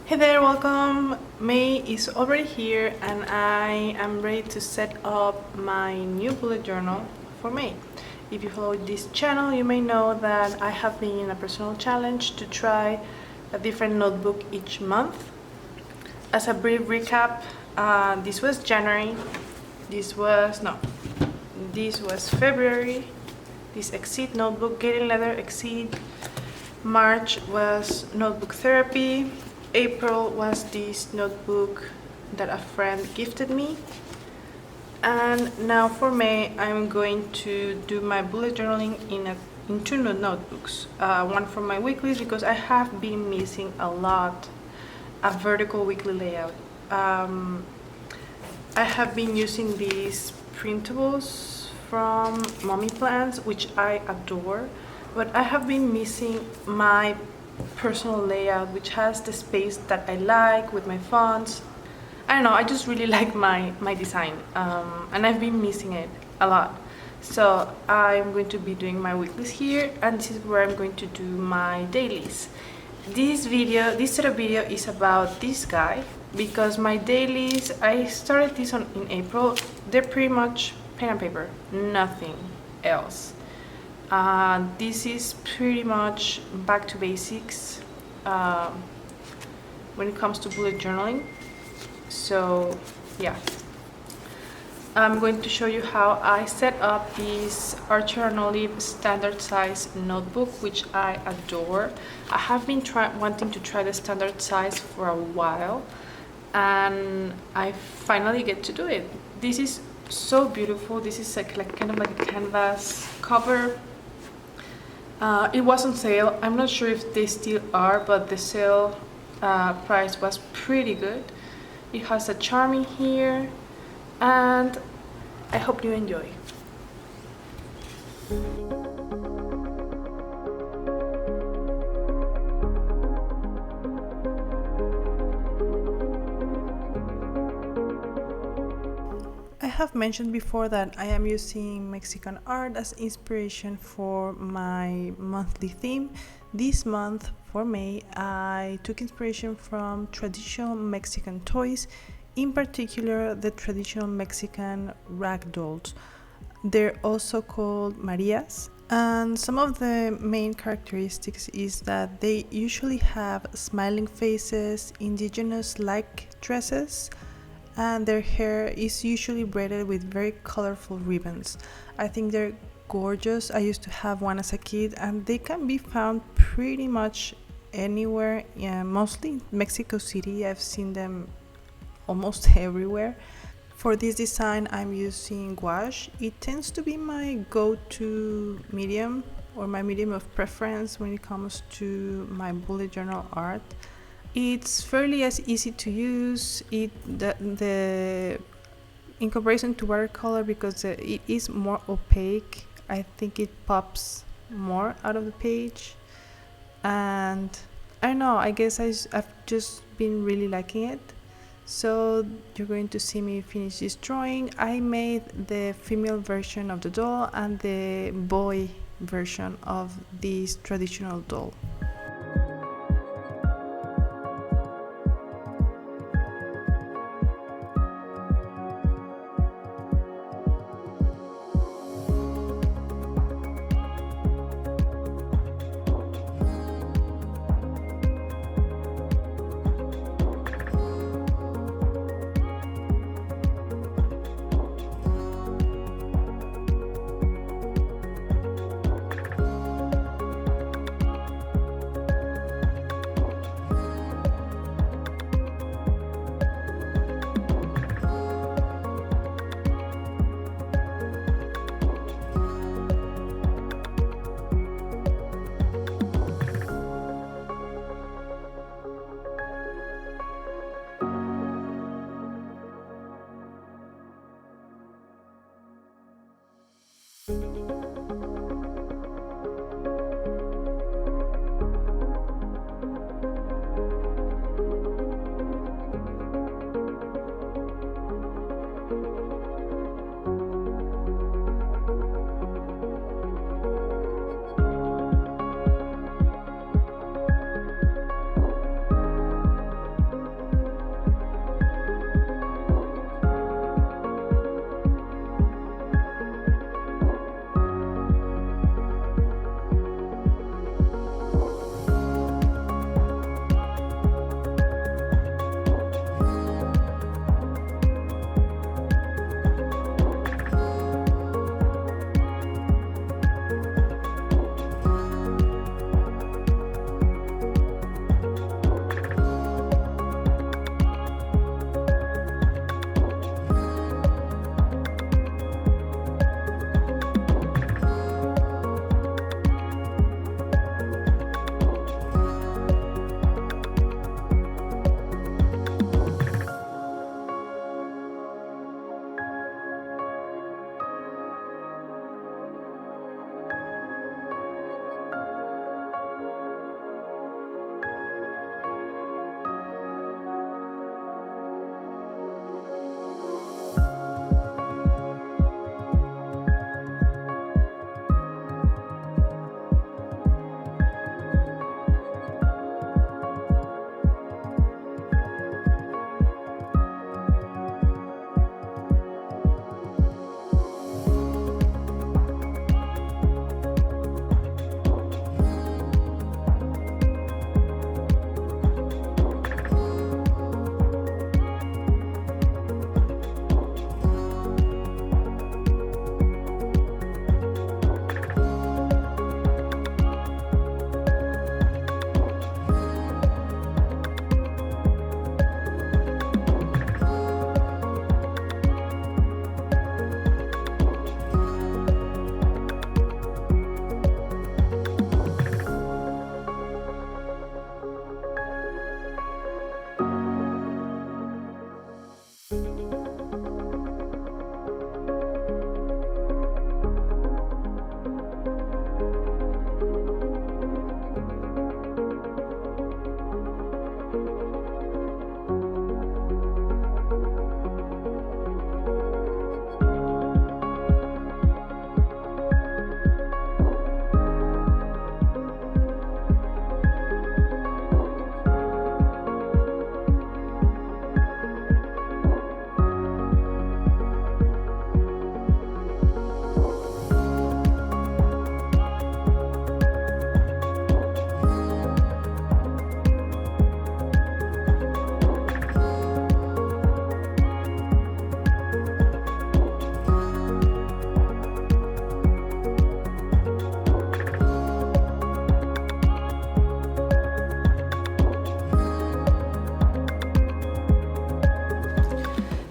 Hey there, welcome. May is already here and I am ready to set up my new bullet journal for May. If you follow this channel, you may know that I have been in a personal challenge to try a different notebook each month. As a brief recap, this was January, this was February, this Exceed notebook, Getting Leather Exceed. March was notebook therapy. April was this notebook that a friend gifted me. And now for May, I'm going to do my bullet journaling in two notebooks. One for my weeklies because I have been missing a lot a vertical weekly layout. I have been using these printables from MomYePlans, which I adore, but I have been missing my personal layout, which has the space that I like with my fonts. I don't know, I just really like my design, and I've been missing it a lot. So I'm going to be doing my weeklies here, and this is where I'm going to do my dailies. This set of video is about this guy because my dailies, I started this in April. They're pretty much pen and paper, nothing else. This is pretty much back to basics when it comes to bullet journaling. So yeah, I'm going to show you how I set up this Archer and Olive standard size notebook, which I adore. I have been wanting to try the standard size for a while, and I finally get to do it. This is so beautiful. This is like kind of like a canvas cover. It was on sale. I'm not sure if they still are, but the sale price was pretty good. It has a charm in here, and I hope you enjoy. I have mentioned before that I am using Mexican art as inspiration for my monthly theme. This month, for May, I took inspiration from traditional Mexican toys, in particular the traditional Mexican rag dolls. They're also called Marias, and some of the main characteristics is that they usually have smiling faces, indigenous-like dresses, and their hair is usually braided with very colorful ribbons. I think they're gorgeous. I used to have one as a kid, and they can be found pretty much anywhere, mostly in Mexico City. I've seen them almost everywhere. For this design, I'm using gouache. It tends to be my go-to medium, or my medium of preference when it comes to my bullet journal art. It's fairly as easy to use. In comparison to watercolor, because it is more opaque, I think it pops more out of the page. And I don't know, I guess I've just been really liking it. So you're going to see me finish this drawing. I made the female version of the doll and the boy version of this traditional doll.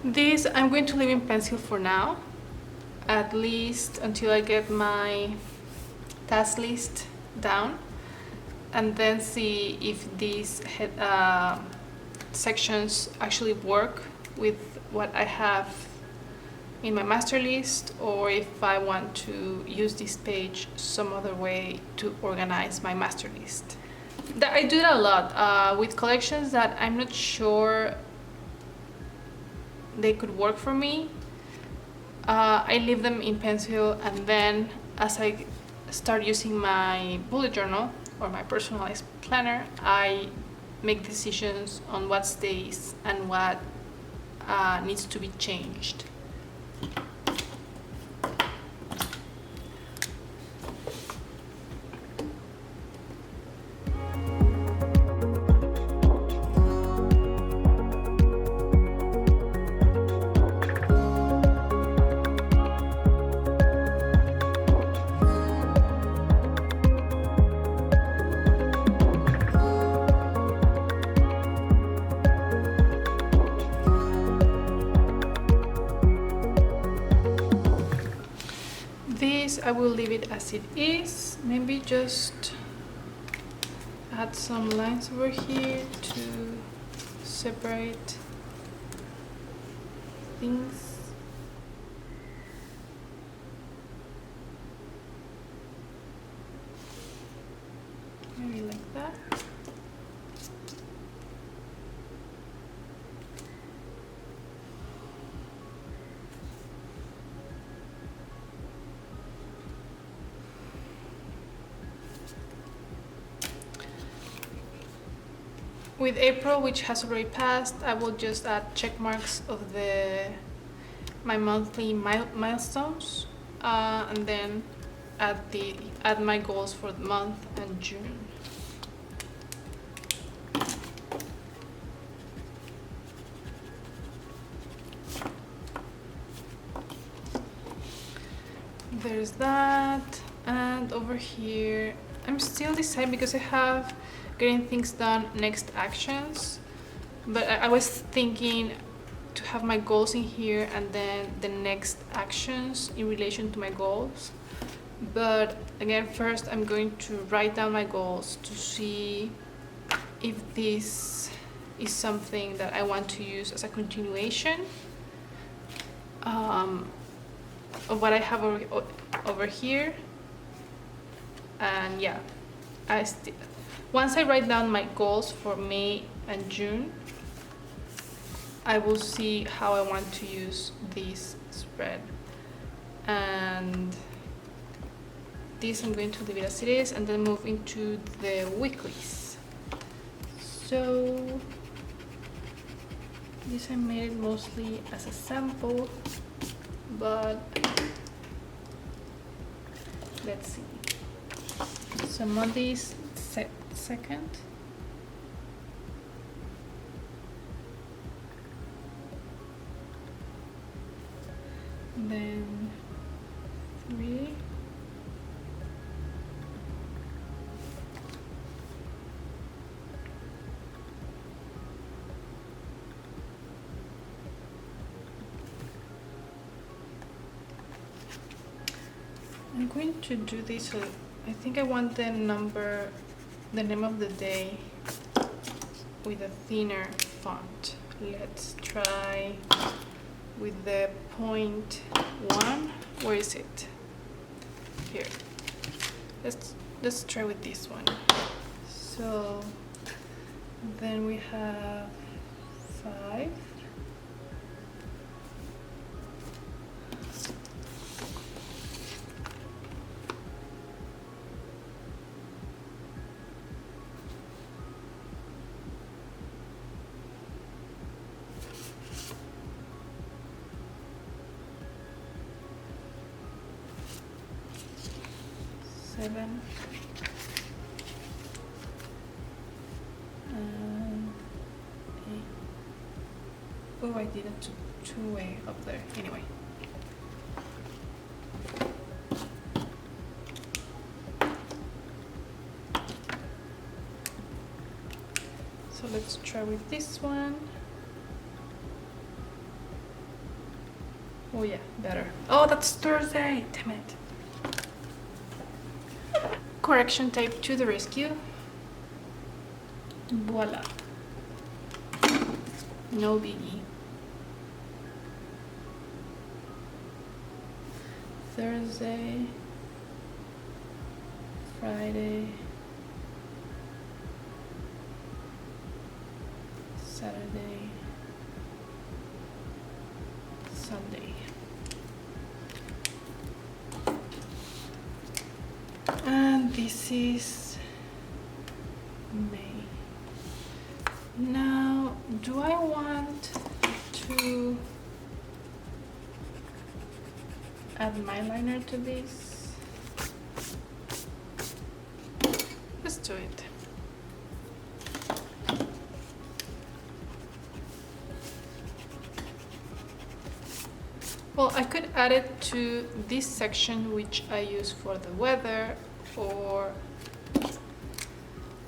This I'm going to leave in pencil for now, at least until I get my task list down, and then see if these sections actually work with what I have in my master list, or if I want to use this page some other way to organize my master list. I do that a lot with collections that I'm not sure they could work for me. I leave them in pencil, and then as I start using my bullet journal or my personalized planner, I make decisions on what stays and what needs to be changed. This I will leave it as it is, maybe just add some lines over here to separate things. Maybe like that. With April, which has already passed, I will just add check marks of my monthly milestones, and then add my goals for the month and June. There's that, and over here I'm still deciding because I have getting things done next actions, but I was thinking to have my goals in here and then the next actions in relation to my goals. But again, first I'm going to write down my goals to see if this is something that I want to use as a continuation of what I have over here. And yeah, once I write down my goals for May and June, I will see how I want to use this spread. And this I'm going to leave it as it is, and then move into the weeklies. So this I made it mostly as a sample, but let's see. So Monday's second. Then 3. I'm going to do this. I think I want the name of the day with a thinner font. Let's try with the 0.1. Where is it? Here. Let's try with this one. So Then we have 5. Seven. And 8. Oh, I did it two-way up there. Anyway. So let's try with this one. Oh yeah, better. Oh, that's Thursday. Damn it. Correction tape to the rescue. Voila. No biggie. Thursday, Friday, Saturday, Sunday. And this is May. Now, do I want to add my liner to this? Let's do it. Well, I could add it to this section which I use for the weather, or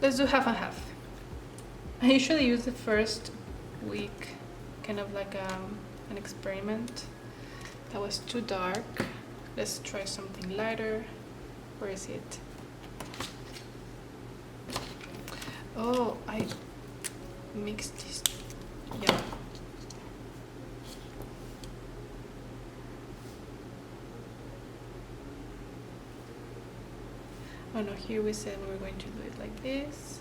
let's do half and half. I usually use the first week kind of like an experiment. That was too dark. Let's try something lighter. Where is it? Oh, I mixed this. Yeah. Oh no, here we said we were going to do it like this.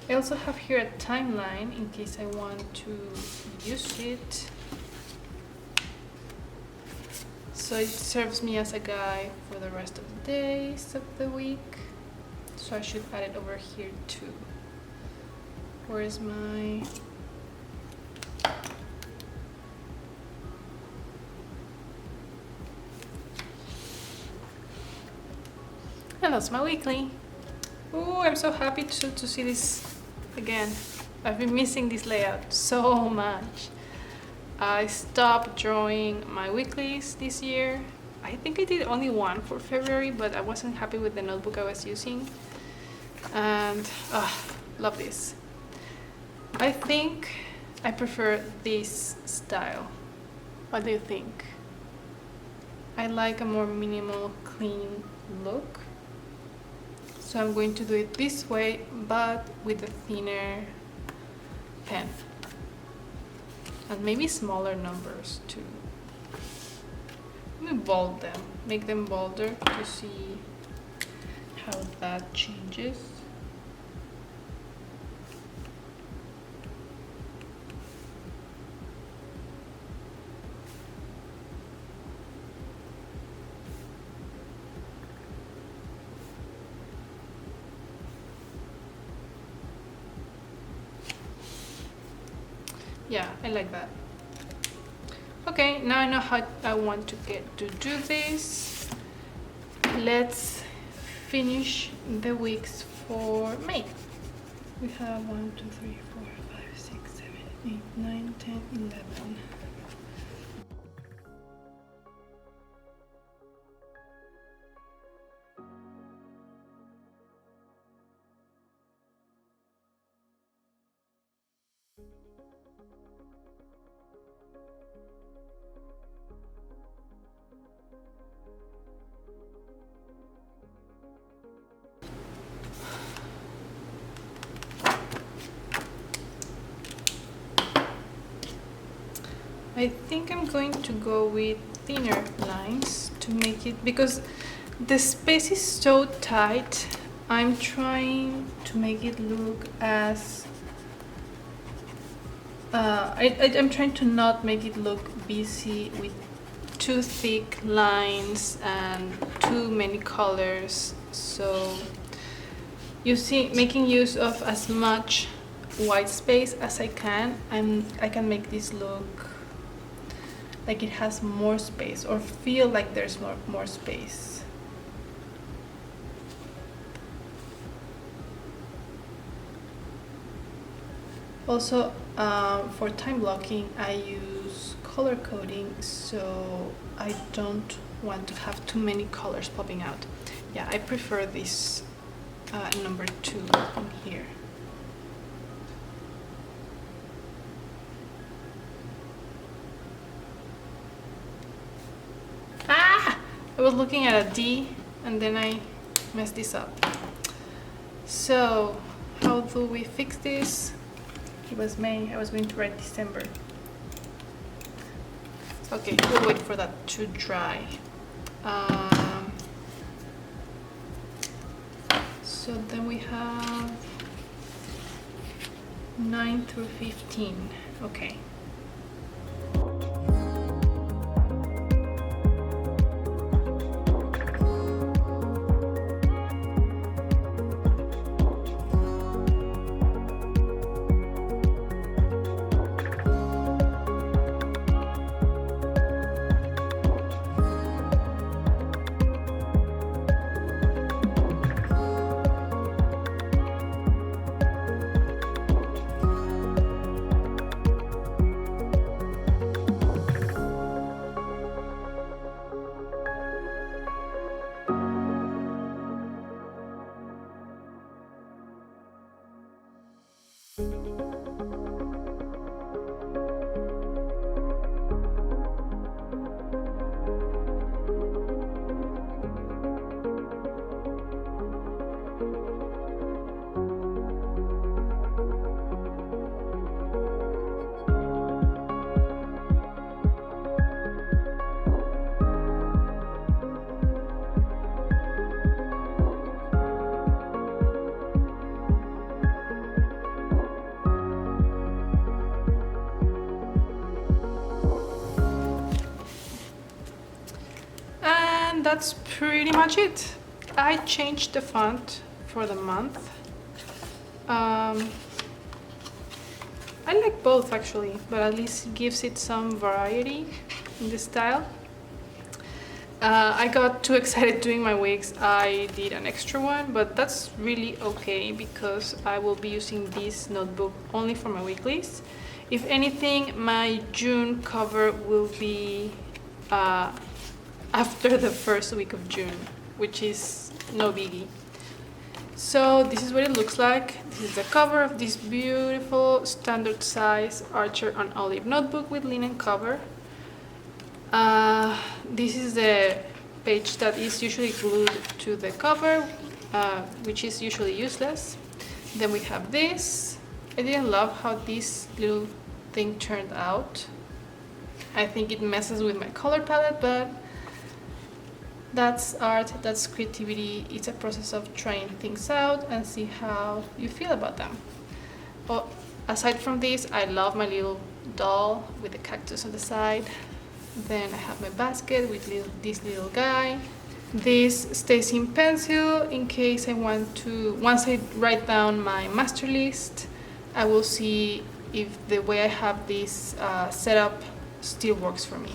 I also have here a timeline in case I want to use it. So it serves me as a guide for the rest of the days of the week. So I should add it over here too. Where is my... And that's my weekly. Oh, I'm so happy to see this again. I've been missing this layout so much. I stopped drawing my weeklies this year. I think I did only one for February, but I wasn't happy with the notebook I was using. And love this. I think I prefer this style. What do you think? I like a more minimal, clean look. So I'm going to do it this way, but with a thinner pen. And maybe smaller numbers too. Let me bold them, make them bolder to see how that changes. Yeah, I like that. Okay, now I know how I want to do this. Let's finish the weeks for May. We have 1, 2, 3, 4, 5, 6, 7, 8, 9, 10, 11. I think I'm going to go with thinner lines to make it, because the space is so tight. I'm trying to make it look as I'm trying to not make it look busy with too thick lines and too many colors. So making use of as much white space as I can, I can make this look like it has more space, or feel like there's more space. Also, for time blocking, I use color coding, so I don't want to have too many colors popping out. Yeah, I prefer this number 2 in here. I was looking at a D and then I messed this up. So how do we fix this? It was May, I was going to write December. Okay, we'll wait for that to dry. So then we have 9 through 15. Okay. And that's pretty much it. I changed the font for the month. I like both actually, but at least it gives it some variety in the style. I got too excited doing my wigs. I did an extra one, but that's really okay because I will be using this notebook only for my weeklies. If anything, my June cover will be after the first week of June, which is no biggie. So this is what it looks like. This is the cover of this beautiful standard size Archer on Olive notebook with linen cover. This is the page that is usually glued to the cover, which is usually useless. Then we have this. I didn't love how this little thing turned out. I think it messes with my color palette, but that's art, that's creativity. It's a process of trying things out and see how you feel about them. Well, aside from this, I love my little doll with the cactus on the side. Then I have my basket with this little guy. This stays in pencil in case I want to, once I write down my master list, I will see if the way I have this set up still works for me.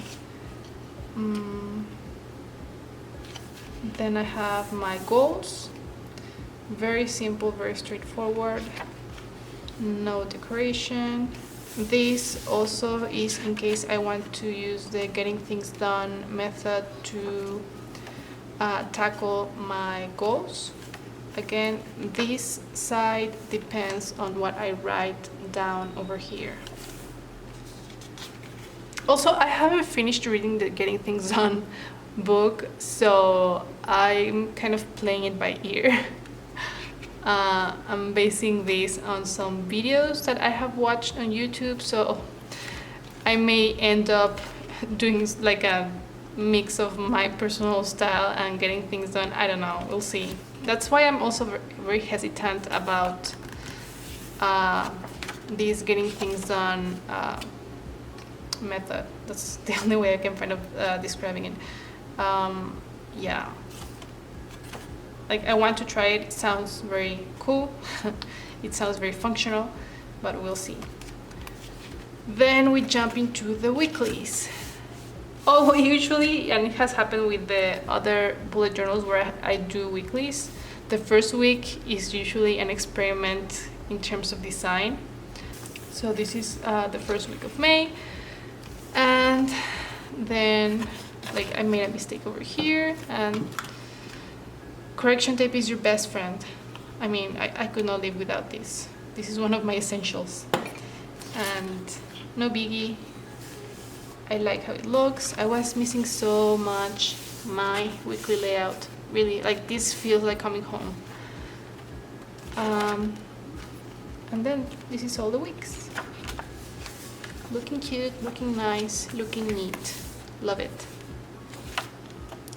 Then I have my goals. Very simple, very straightforward. No decoration. This also is in case I want to use the getting things done method to tackle my goals. Again, this side depends on what I write down over here. Also, I haven't finished reading the Getting Things Done book, so I'm kind of playing it by ear. I'm basing this on some videos that I have watched on YouTube, so I may end up doing like a mix of my personal style and getting things done. I don't know, we'll see. That's why I'm also very hesitant about this getting things done method. That's the only way I can find of describing it. Yeah, like I want to try it. It sounds very cool. It sounds very functional, but we'll see. Then we jump into the weeklies. Oh, usually, and it has happened with the other bullet journals where I do weeklies, the first week is usually an experiment in terms of design. So this is the first week of May, and then like I made a mistake over here, and correction tape is your best friend. I mean, I could not live without this. This is one of my essentials, and no biggie. I like how it looks. I was missing so much my weekly layout. Really, like this feels like coming home. And then this is all the weeks. Looking cute, looking nice, looking neat. Love it.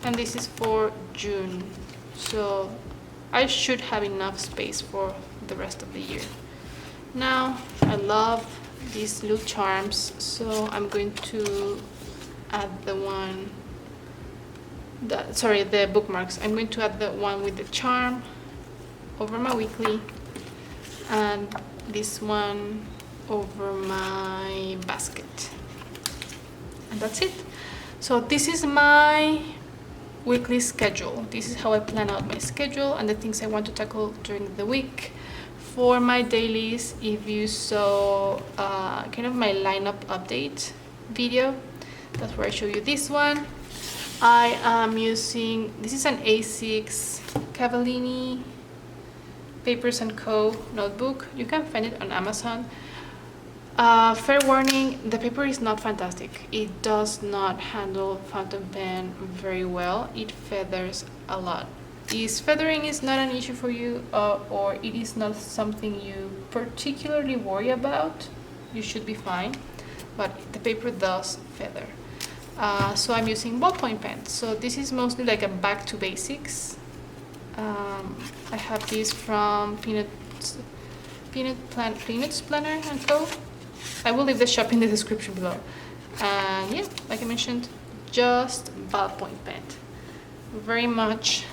And this is for June. So I should have enough space for the rest of the year. Now, I love these little charms, so I'm going to add the bookmarks. I'm going to add the one with the charm over my weekly, and this one over my basket, and that's it. So this is my weekly schedule. This is how I plan out my schedule and the things I want to tackle during the week. For my dailies, if you saw kind of my lineup update video, that's where I show you this one. I am using, this is an A6 Cavallini Papers & Co. notebook. You can find it on Amazon. Fair warning, the paper is not fantastic. It does not handle fountain pen very well. It feathers a lot. If feathering is not an issue for you, or it is not something you particularly worry about, you should be fine, but the paper does feather. So I'm using ballpoint pens. So this is mostly like a back to basics. I have this from Peanuts Planner & Co. I will leave the shop in the description below. And yeah, like I mentioned, just ballpoint pen. Very much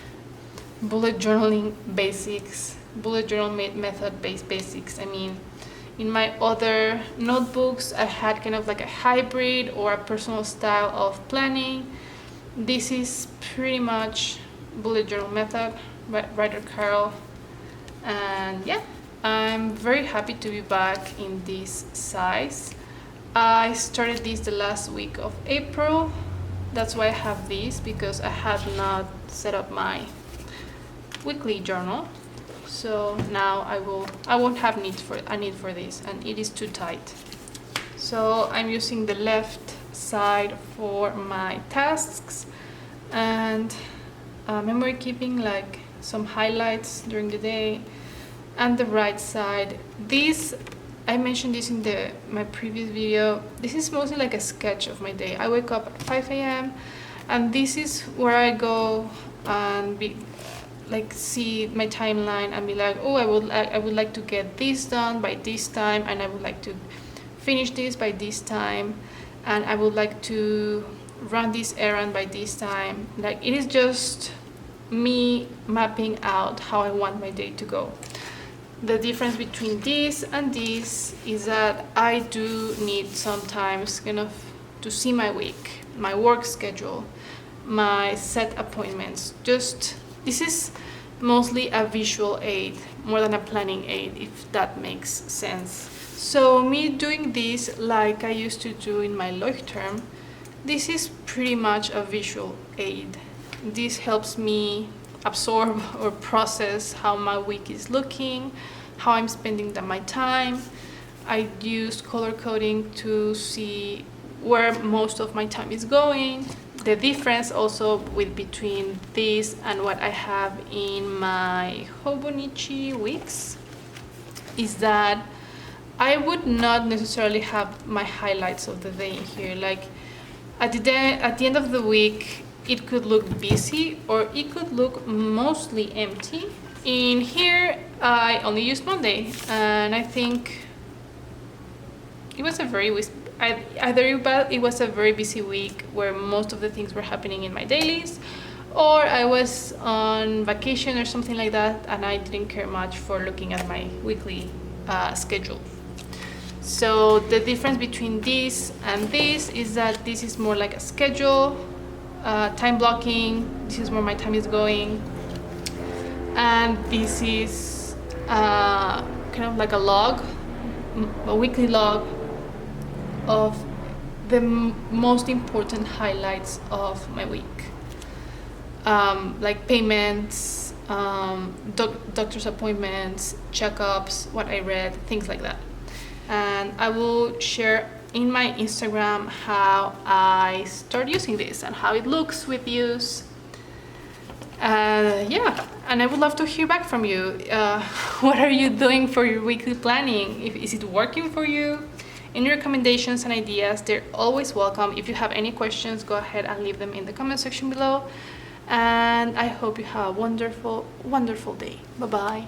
bullet journaling basics, bullet journal method based basics. I mean, in my other notebooks, I had kind of like a hybrid or a personal style of planning. This is pretty much bullet journal method, writer Carol. And yeah, I'm very happy to be back in this size. I started this the last week of April. That's why I have this, because I had not set up my weekly journal. So now I won't have a need for this, and it is too tight. So I'm using the left side for my tasks and memory keeping, like some highlights during the day, and the right side. This, I mentioned this in my previous video. This is mostly like a sketch of my day. I wake up at 5 a.m. and this is where I go and see my timeline and be like, oh, I would like to get this done by this time, and I would like to finish this by this time, and I would like to run this errand by this time. Like, it is just me mapping out how I want my day to go. The difference between this and this is that I do need sometimes kind of to see my week, my work schedule, my set appointments. This is mostly a visual aid more than a planning aid, if that makes sense. So me doing this like I used to do in my Leuchtturm, this is pretty much a visual aid. This helps me absorb or process how my week is looking, how I'm spending my time. I use color coding to see where most of my time is going. The difference also between this and what I have in my Hobonichi weeks is that I would not necessarily have my highlights of the day in here. Like at the end of the week, it could look busy or it could look mostly empty. In here, I only used Monday, and I think it was either it was a very busy week where most of the things were happening in my dailies, or I was on vacation or something like that, and I didn't care much for looking at my weekly schedule. So the difference between this and this is that this is more like a schedule, time blocking. This is where my time is going, and this is kind of like a log, a weekly log of the most important highlights of my week, like payments, doctor's appointments, checkups, what I read, things like that. And I will share in my Instagram how I start using this and how it looks with use. Yeah, and I would love to hear back from you. What are you doing for your weekly planning? Is it working for you? Any recommendations and ideas, they're always welcome. If you have any questions, go ahead and leave them in the comment section below. And I hope you have a wonderful, wonderful day. Bye-bye.